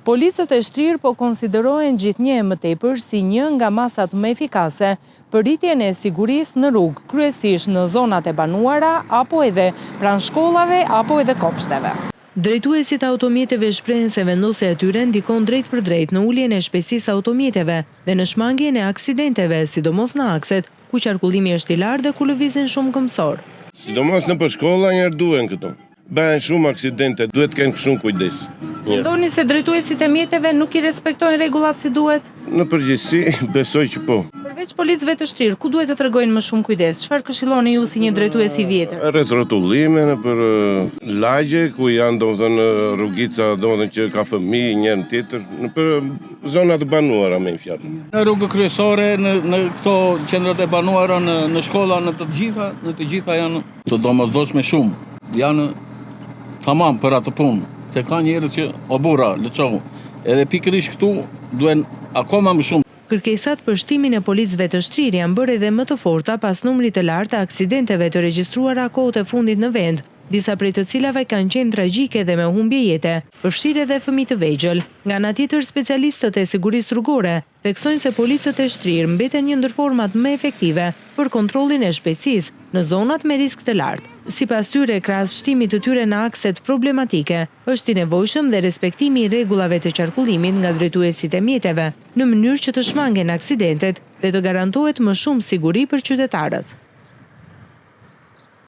Policët e shtrirë po konsiderohen gjithnjë më tepër si një nga masat më efikase për rritjen e sigurisë në rrugë, kryesisht në zonat e banuara apo edhe pranë shkollave apo edhe kopshteve. Drejtuesit automjeteve shprehen se vendosja e tyre ndikon drejt për drejt në uljen e shpejtësisë automjeteve dhe në shmangjen e aksidenteve, sidomos në akset ku qarkullimi është i lartë dhe ku lëvizin shumë këmbësor. Sidomos në shkolla njerë duhen këto. Bëhen shumë aksidente, duhet të kenë shumë kujdes. Mendoni se drejtuesit e mjeteve nuk i respektojnë rregullat si duhet? Në përgjithësi, besoj që po. Përveç policëve të shtrirë, ku duhet të tregojnë më shumë kujdes? Çfarë këshilloni ju si një drejtues i vjetër? Rreth rrotullime, për lagje ku janë domethënë rrugica domethënë që ka fëmijë njëri tjetër, për zona të banuara me fjalë. Në rrugë kryesore, në këto qendrat e banuara, në shkolla, në të gjitha janë të domosdoshme shumë. Janë tamam për atë punë, se ka njerëz që o burra, lëçohu. Edhe pikërisht këtu duhen akoma më shumë. Kërkesat për shtimin e policëve të shtrirë janë bërë edhe më të forta pas numrit të lartë të aksidenteve të regjistruara kohët e fundit në vend, disa prej të cilave kanë qenë tragjike dhe me humbje jete, përfshirë edhe fëmijë të vegjël. Nga ana tjetër, specialistët e sigurisë rrugore theksojnë se policët e shtrirë mbeten një ndër format më efektive për kontrollin e shpejtësisë në zonat me risk të lartë. Sipas tyre, krahas shtimit të tyre në akset problematike, është i nevojshëm dhe respektimi i rregullave të qarkullimit nga drejtuesit e mjeteve, në mënyrë që të shmangen aksidentet dhe të garantohet më shumë siguri për qytetarët.